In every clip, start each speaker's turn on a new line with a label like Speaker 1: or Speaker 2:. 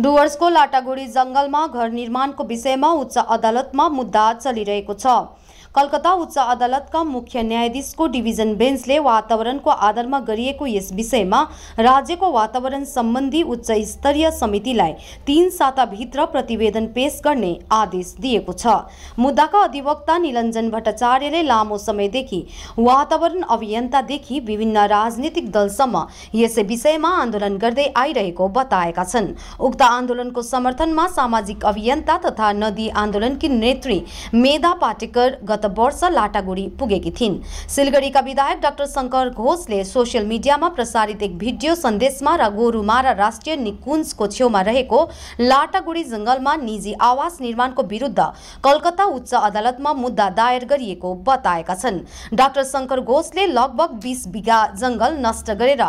Speaker 1: डुवर्सको लाटागुडी जंगलमा घर निर्माणको विषयमा उच्च अदालतमा मुद्दा चलिरहेको छ। कलकत्ता उच्च अदालतका मुख्य न्यायाधीशको डिभिजन बेन्चले वातावरणको आधारमा गरिएको यस विषयमा राज्यको वातावरण सम्बन्धी उच्च स्तरीय समितिलाई 3 साताभित्र प्रतिवेदन पेश गर्ने आदेश दिएको छ। मुद्दाका अधिवक्ता निलञ्जन भट्टाचार्यले लामो समयदेखि वातावरण अभियन्तादेखि विभिन्न राजनीतिक दलसम्म यस विषयमा आन्दोलन गर्दै आइरहेको बताएका छन्। उक्त आन्दोलनको समर्थनमा सामाजिक अभियन्ता तथा नदी आन्दोलनकी नेत्री मेधा पाटेकर गत वर्ष लाटागुडी पुगेकी थिइन्। सिलगढीका विधायक डाक्टर शंकर घोषले सोसियल मिडियामा प्रसारित एक भिडियो सन्देशमा गोरुमारा राष्ट्रिय निकुञ्जको छेउमा रहेको लाटागुडी जंगलमा निजी आवास निर्माणको विरुद्ध कलकत्ता उच्च अदालतमा मुद्दा दायर गरिएको बताएका छन्। डाक्टर शंकर घोषले लगभग 20 बिघा जंगल नष्ट गरेर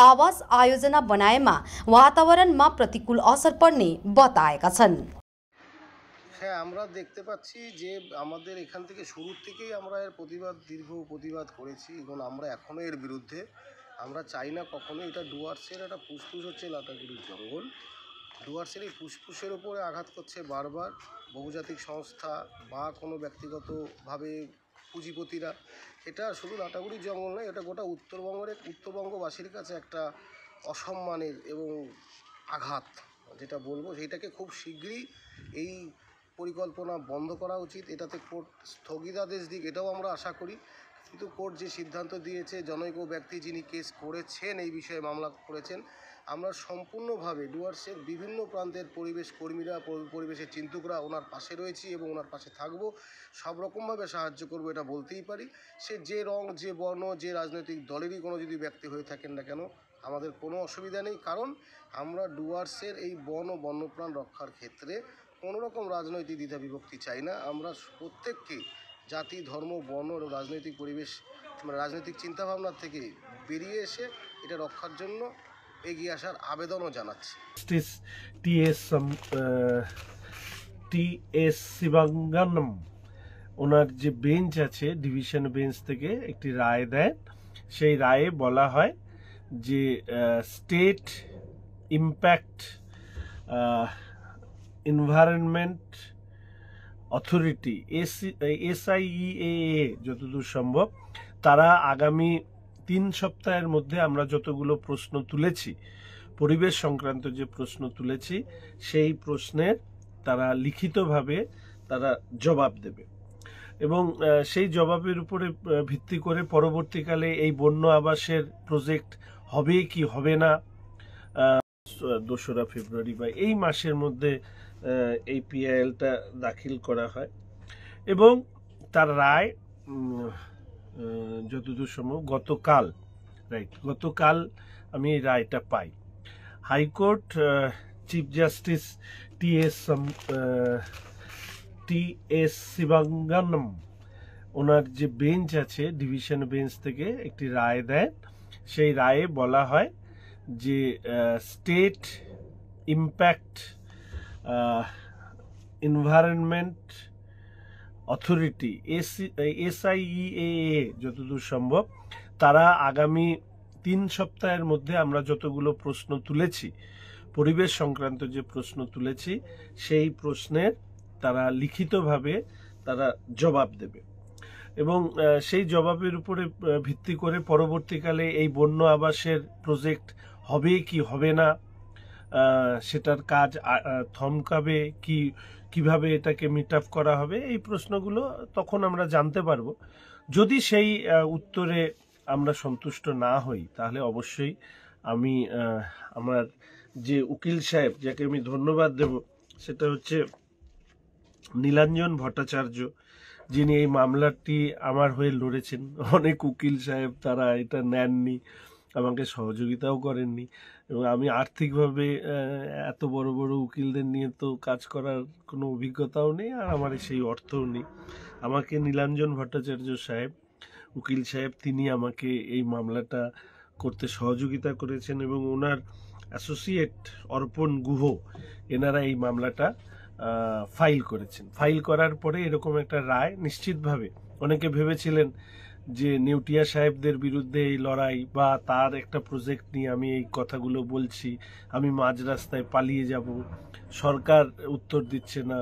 Speaker 1: आवास आयोजना बनाएमा वातावरणमा प्रतिकूल असर पर्ने बताएका छन्।
Speaker 2: হ্যাঁ, আমরা দেখতে পাচ্ছি যে আমাদের এখান থেকে শুরুর থেকেই আমরা এর দীর্ঘ প্রতিবাদ করেছি এবং আমরা এখনও এর বিরুদ্ধে। আমরা চাই না কখনো এটা ডুয়ার্সের একটা ফুসফুস হচ্ছে লাটাগুড়ির জঙ্গল। ডুয়ার্সের এই ফুসফুসের উপরে আঘাত করছে বারবার বহুজাতিক সংস্থা বা কোনো ব্যক্তিগতভাবে পুঁজিপতিরা। এটা শুধু লাটাগুড়ির জঙ্গল নয়, এটা গোটা উত্তরবঙ্গবাসীর কাছে একটা অসম্মানের এবং আঘাত যেটা বলবো, সেইটাকে খুব শীঘ্রই এই পরিকল্পনা বন্ধ করা উচিত। এটাতে কোর্ট স্থগিতাদেশ দিক, এটাও আমরা আশা করি। কিন্তু কোর্ট যে সিদ্ধান্ত দিয়েছে, জনৈক ব্যক্তি যিনি কেস করেছেন, এই বিষয়ে মামলা করেছেন, আমরা সম্পূর্ণভাবে ডুয়ার্সের বিভিন্ন প্রান্তের পরিবেশ কর্মীরা, পরিবেশের চিন্তকরা ওনার পাশে রয়েছি এবং ওনার পাশে থাকবো। সব রকমভাবে সাহায্য করবো, এটা বলতেই পারি। সে যে রং, যে বর্ণ, যে রাজনৈতিক দলেরই কোনো যদি ব্যক্তি হয়ে থাকেন না কেন, আমাদের কোনো অসুবিধা নেই। কারণ আমরা ডুয়ার্সের এই বন ও বন্যপ্রাণ রক্ষার ক্ষেত্রে কোনো রকম রাজনৈতিক দ্বিধা বিভক্তি চাই না। আমরা প্রত্যেককে জাতি, ধর্ম, বর্ণ ও রাজনৈতিক পরিবেশ, রাজনৈতিক চিন্তাভাবনা থেকে বেরিয়ে এসে এটা রক্ষার জন্য এগিয়ে আসার আবেদনও জানাচ্ছি।
Speaker 3: টি.এস. শিবাঙ্গনম ওনার যে বেঞ্চ আছে, ডিভিশন বেঞ্চ থেকে একটি রায় দেয়। সেই রায়ে বলা হয় যে state impact environment authority SIEAA যতদূর সম্ভব তারা আগামী 3 সপ্তাহের মধ্যে আমরা যতগুলো প্রশ্ন তুলেছি, পরিবেশ সংক্রান্ত যে প্রশ্ন তুলেছি, সেই প্রশ্নের তারা লিখিতভাবে তারা জবাব দেবে এবং সেই জবাবের উপরে ভিত্তি করে পরবর্তীকালে এই বন্য আবাসের প্রজেক্ট হবে কি হবে না, 2রা ফেব্রুয়ারি বা এই মাসের মধ্যে এই PILটা দাখিল করা হয় এবং তার রায় যতদূর সম্ভব গতকাল আমি এই রায়টা পাই। High court chief justice T S. Sivagnanam ওনার যে বেঞ্চ আছে, ডিভিশন বেঞ্চ থেকে একটি রায় দেয়। সেই রায়ে বলা হয় যে state impact environment authority SIEAA যতদূর সম্ভব তারা আগামী 3 সপ্তাহের মধ্যে আমরা যতগুলো প্রশ্ন তুলেছি, পরিবেশ সংক্রান্ত যে প্রশ্ন তুলেছি, সেই প্রশ্নের তারা লিখিতভাবে তারা জবাব দেবে এবং সেই জবাবের উপরে ভিত্তি করে পরবর্তীকালে এই বন্য আবাসের প্রজেক্ট হবে কি হবে না, সেটার কাজ থমকাবে কিভাবে এটাকে মিট আপ করা হবে, এই প্রশ্নগুলো তখন আমরা জানতে পারবো। যদি সেই উত্তরে আমরা সন্তুষ্ট না হই, তাহলে অবশ্যই আমি আমার যে উকিল সাহেব, যাকে আমি ধন্যবাদ দেব, সেটা হচ্ছে নীলাঞ্জন ভট্টাচার্য, যিনি এই মামলাটি আমার হয়ে লড়েছেন। অনেক উকিল সাহেব তারা এটা নেননি, আমাকে সহযোগিতাও করেননি এবং আমি আর্থিকভাবে এত বড় বড় উকিলদের নিয়ে তো কাজ করার কোনো অভিজ্ঞতাও নেই, আর আমার সেই অর্থও নেই। আমাকে নীলাঞ্জন ভট্টাচার্য সাহেব, উকিল সাহেব, তিনি আমাকে এই মামলাটা করতে সহযোগিতা করেছেন এবং ওনার অ্যাসোসিয়েট অর্পণ গুহ, এনারা এই মামলাটা ফাইল করেছেন। ফাইল করার পরে এরকম একটা রায়, নিশ্চিতভাবে অনেকে ভেবেছিলেন যে নেউটিয়া সাহেবদের বিরুদ্ধে এই লড়াই বা তার একটা প্রজেক্ট নিয়ে আমি এই কথাগুলো বলছি, আমি মাঝ রাস্তায় পালিয়ে যাব, সরকার উত্তর দিচ্ছে না।